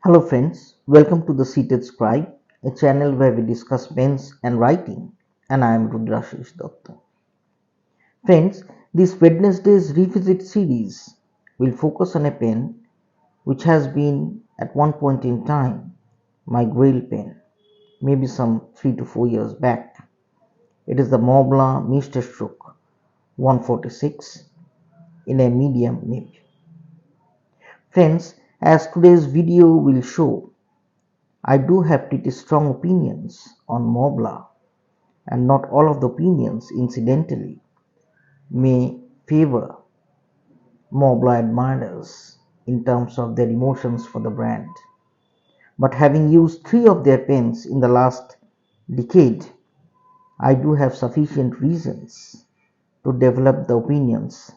Hello friends, welcome to the Seated Scribe, a channel where we discuss pens and writing, and I am Rudrashish Datta. Friends, this Wednesday's Revisit series will focus on a pen which has been at one point in time my grail pen, maybe some 3 to 4 years back. It is the Mont Blanc Meisterstuck 146 in a medium nib. Friends, as today's video will show, I do have pretty strong opinions on Mont Blanc, and not all of the opinions, incidentally, may favor Mont Blanc admirers in terms of their emotions for the brand. But having used 3 of their pens in the last decade, I do have sufficient reasons to develop the opinions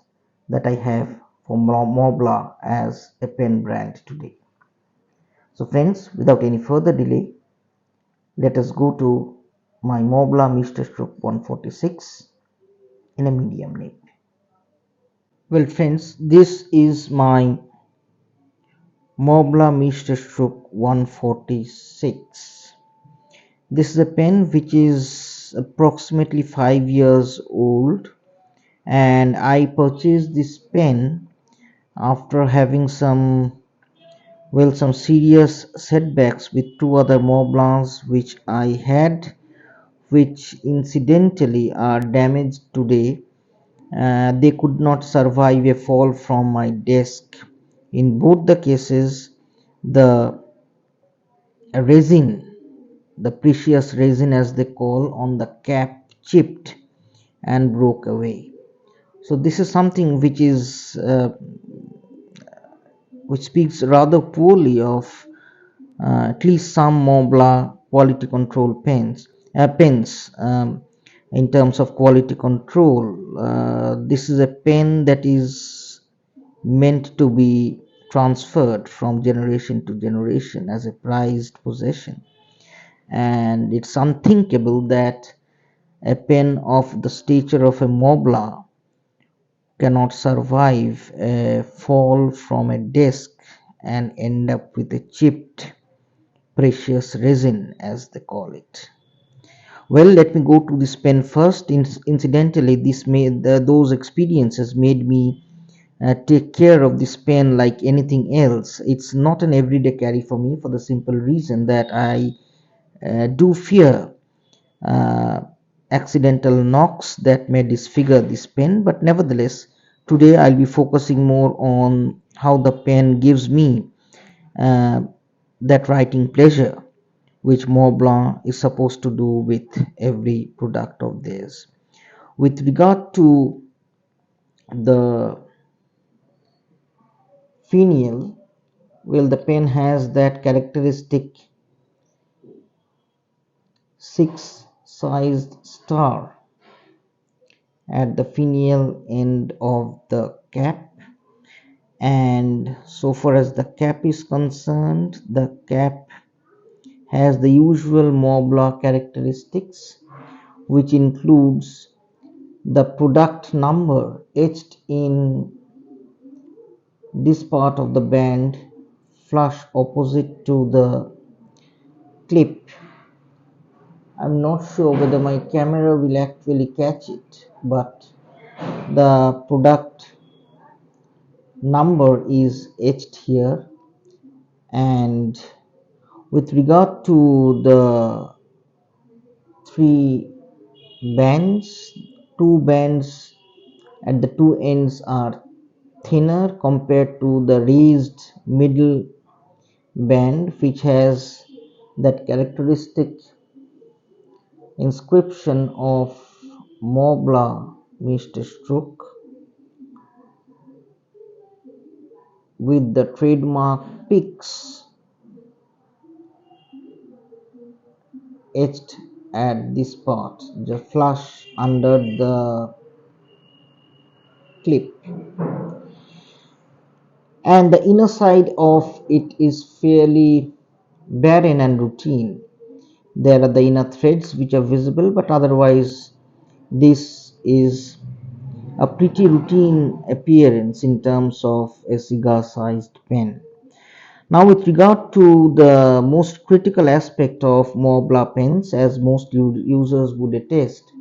that I have for Mont Blanc as a pen brand today. So friends, without any further delay, let us go to my Mont Blanc Meisterstuck 146 in a medium nib. Well friends, this is my Mont Blanc Meisterstuck 146. This is a pen which is approximately 5 years old, and I purchased this pen after having some serious setbacks with 2 other Mont Blancs which I had, which incidentally are damaged today. They could not survive a fall from my desk. In both the cases, the resin, the precious resin as they call, on the cap chipped and broke away. So this is something which is which speaks rather poorly of at least some Mont Blanc quality control pens. In terms of quality control, this is a pen that is meant to be transferred from generation to generation as a prized possession, and it's unthinkable that a pen of the stature of a Mont Blanc cannot survive a fall from a desk and end up with a chipped precious resin as they call it. Well, let me go to this pen first. Incidentally, those experiences made me take care of this pen like anything else. It's not an everyday carry for me, for the simple reason that I do fear uh, accidental knocks that may disfigure this pen. But nevertheless, today I'll be focusing more on how the pen gives me uh, that writing pleasure which Mont Blanc is supposed to do with every product of theirs. With regard to the finial, well, the pen has that characteristic 6-sized star at the finial end of the cap, and so far as the cap is concerned, the cap has the usual Mont Blanc characteristics, which includes the product number etched in this part of the band flush opposite to the clip. I'm not sure whether my camera will actually catch it, but the product number is etched here. And with regard to the 3 bands, 2 bands at the 2 ends are thinner compared to the raised middle band, which has that characteristic inscription of Mont Blanc Meisterstuck with the trademark peaks etched at this part, just flush under the clip, and the inner side of it is fairly barren and routine. There are the inner threads which are visible, but otherwise this is a pretty routine appearance in terms of a cigar sized pen. Now, with regard to the most critical aspect of Mont Blanc pens, as most users would attest,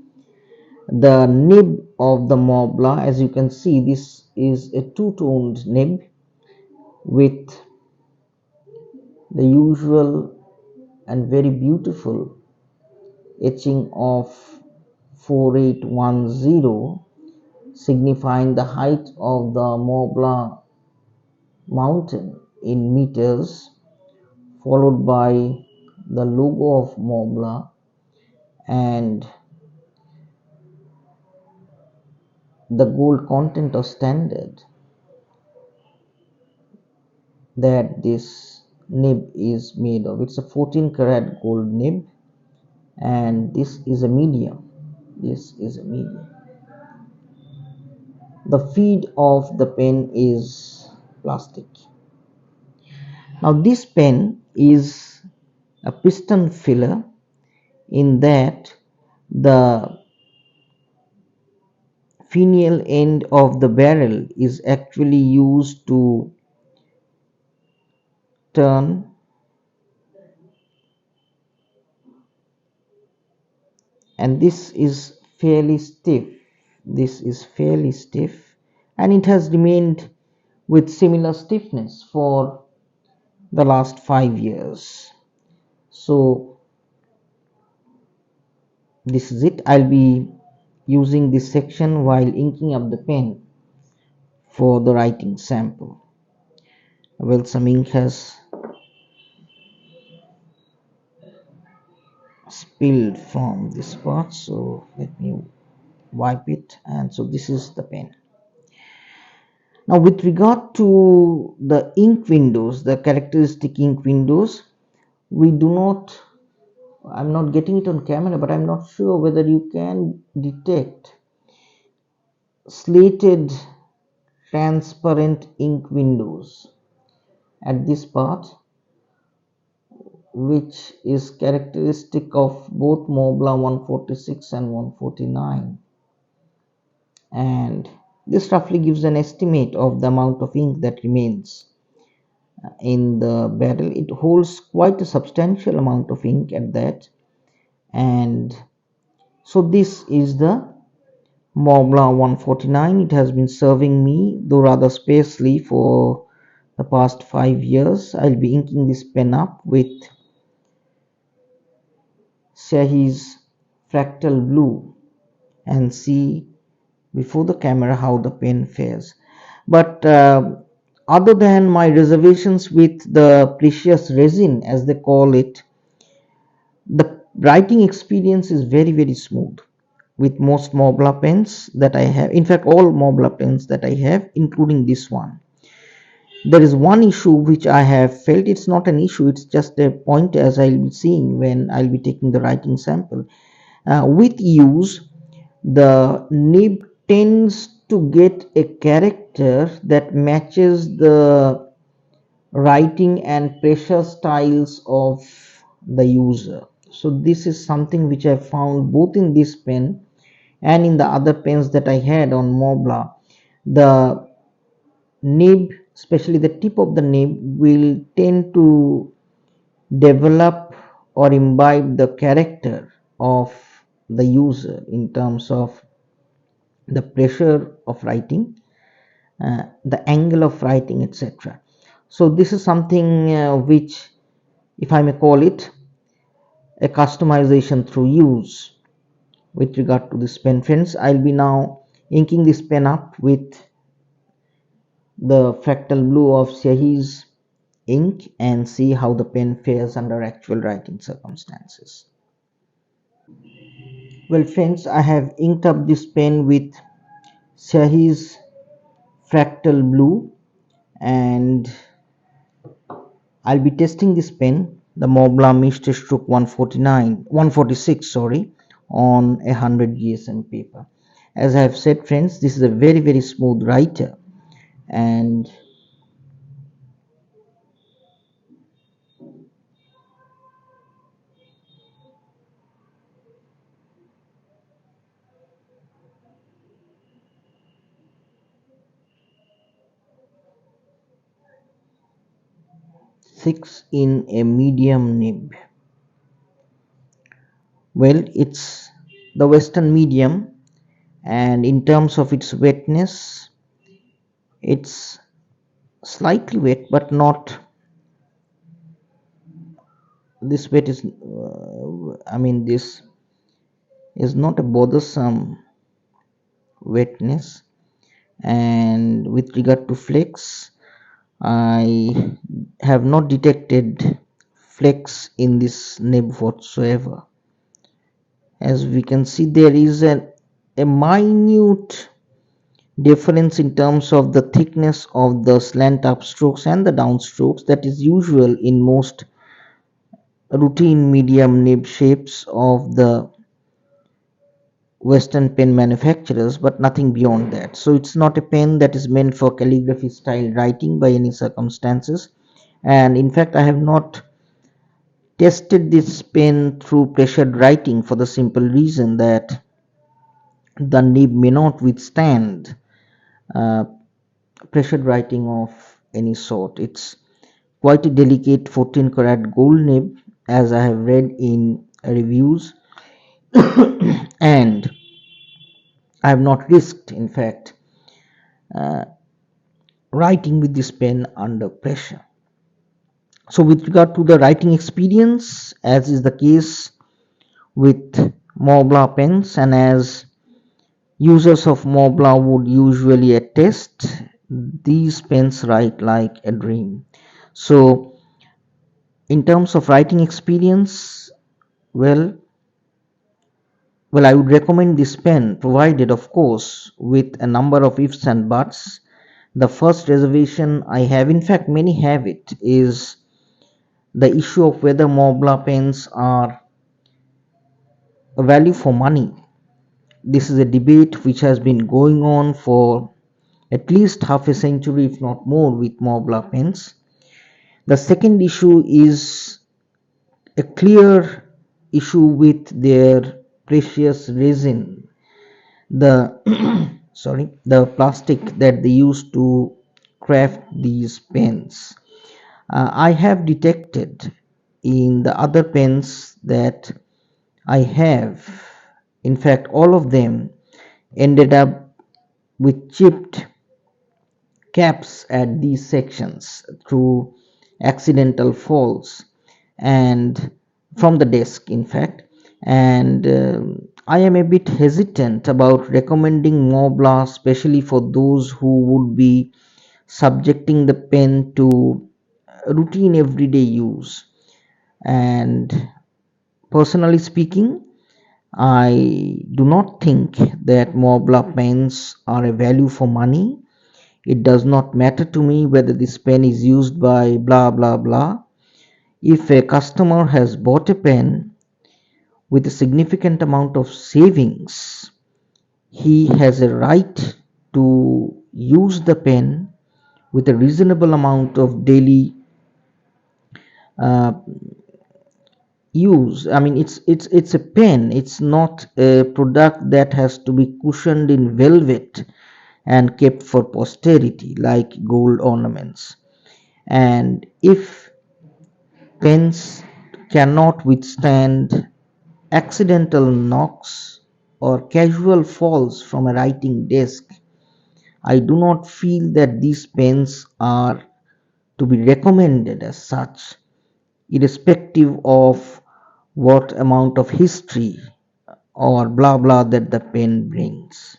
the nib of the Mont Blanc, as you can see, this is a two-toned nib with the usual and very beautiful etching of 4810, signifying the height of the Mont Blanc mountain in meters, followed by the logo of Mont Blanc and the gold content of standard that this nib is made of. It's a 14 karat gold nib, and this is a medium. This is a medium. The feed of the pen is plastic. Now this pen is a piston filler, in that the finial end of the barrel is actually used to turn and this is fairly stiff. This is fairly stiff, and it has remained with similar stiffness for the last 5 years. So this is it. I'll be using this section while inking up the pen for the writing sample. Well, some ink has spilled from this part, so let me wipe it. And so this is the pen. Now, with regard to the ink windows, the characteristic ink windows, we do not, I'm not getting it on camera, but I'm not sure whether you can detect slated transparent ink windows at this part, which is characteristic of both Mont Blanc 146 and 149, and this roughly gives an estimate of the amount of ink that remains in the barrel. It holds quite a substantial amount of ink at that, and so this is the Mont Blanc 149. It has been serving me, though rather sparsely, for the past 5 years. I'll be inking this pen up with Sheaffer's fractal blue and see before the camera how the pen fares. But other than my reservations with the precious resin, as they call it, the writing experience is very smooth with most Mont Blanc pens that I have. In fact, all Mont Blanc pens that I have, including this one. There is one issue which I have felt. It's not an issue, it's just a point, as I'll be seeing when I'll be taking the writing sample. With use, the nib tends to get a character that matches the writing and pressure styles of the user. So this is something which I found both in this pen and in the other pens that I had on Mont Blanc. The nib, especially the tip of the nib, will tend to develop or imbibe the character of the user in terms of the pressure of writing, the angle of writing, etc. So this is something which, if I may call it, a customization through use with regard to this pen. Friends, I'll be now inking this pen up with the fractal blue of Sheaffer's ink and see how the pen fares under actual writing circumstances. Well friends, I have inked up this pen with Sheaffer's fractal blue, and I'll be testing this pen, the Mont Blanc Meisterstuck 146, on a 100 GSM paper. As I have said, friends, this is a very smooth writer, and 6 in a medium nib. Well, it's the Western medium, and in terms of its wetness, it's slightly wet, but not this wet is this is not a bothersome wetness. And with regard to flex, I have not detected flex in this nib whatsoever. As we can see, there is a minute difference in terms of the thickness of the slant upstrokes and the downstrokes that is usual in most routine medium nib shapes of the Western pen manufacturers, but nothing beyond that. So it's not a pen that is meant for calligraphy style writing by any circumstances. And in fact, I have not tested this pen through pressured writing for the simple reason that the nib may not withstand uh, pressured writing of any sort. It's quite a delicate 14 karat gold nib, as I have read in reviews, and I have not risked, in fact, uh, writing with this pen under pressure. So, with regard to the writing experience, as is the case with Mont Blanc pens, and as users of Mont Blanc would usually attest, these pens write like a dream. So, in terms of writing experience, well, I would recommend this pen, provided, of course, with a number of ifs and buts. The first reservation I have, in fact, many have it, is the issue of whether Mont Blanc pens are a value for money. This is a debate which has been going on for at least half a century, if not more, with Mont Blanc pens. The second issue is a clear issue with their precious resin, the the plastic that they use to craft these pens. I have detected in the other pens that I have, in fact, all of them ended up with chipped caps at these sections through accidental falls and from the desk, in fact. And I am a bit hesitant about recommending Mont Blanc, especially for those who would be subjecting the pen to routine everyday use. And personally speaking, I do not think that Mont Blanc pens are a value for money. It does not matter to me whether this pen is used by blah blah blah. If a customer has bought a pen with a significant amount of savings, he has a right to use the pen with a reasonable amount of daily uh, use. I mean, it's a pen. It's not a product that has to be cushioned in velvet and kept for posterity like gold ornaments. And if pens cannot withstand accidental knocks or casual falls from a writing desk, I do not feel that these pens are to be recommended as such, irrespective of what amount of history or blah blah that the pen brings.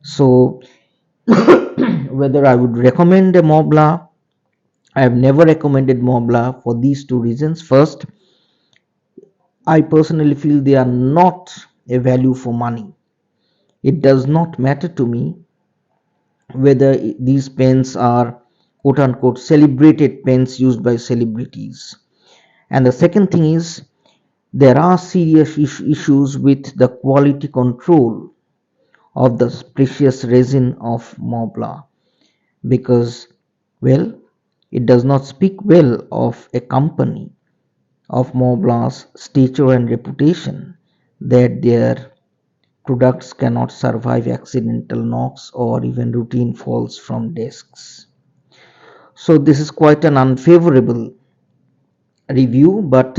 So, whether I would recommend a Mont Blanc, I have never recommended Mont Blanc for these two reasons. First, I personally feel they are not a value for money. It does not matter to me whether these pens are quote unquote celebrated pens used by celebrities. And the second thing is, there are serious issues with the quality control of the precious resin of Mont Blanc, because, well, it does not speak well of a company of Mont Blanc's stature and reputation that their products cannot survive accidental knocks or even routine falls from desks. So this is quite an unfavorable review, but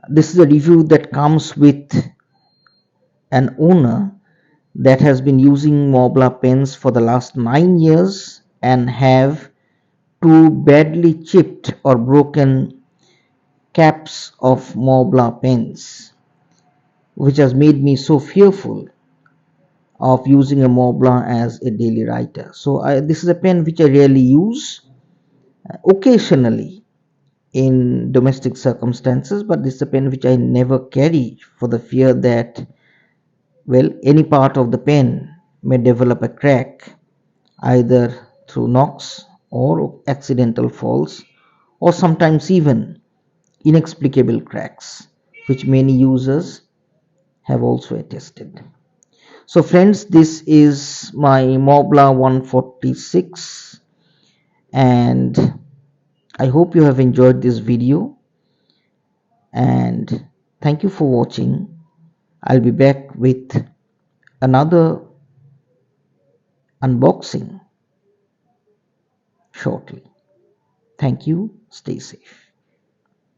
this is a review that comes with an owner that has been using Mont Blanc pens for the last 9 years and have two badly chipped or broken caps of Mont Blanc pens, which has made me so fearful of using a Mont Blanc as a daily writer. So this is a pen which I rarely use, occasionally in domestic circumstances, but this is a pen which I never carry for the fear that, well, any part of the pen may develop a crack either through knocks or accidental falls, or sometimes even inexplicable cracks, which many users have also attested. So friends, this is my Mont Blanc 146, and I hope you have enjoyed this video, and thank you for watching. I'll be back with another unboxing shortly. Thank you. Stay safe.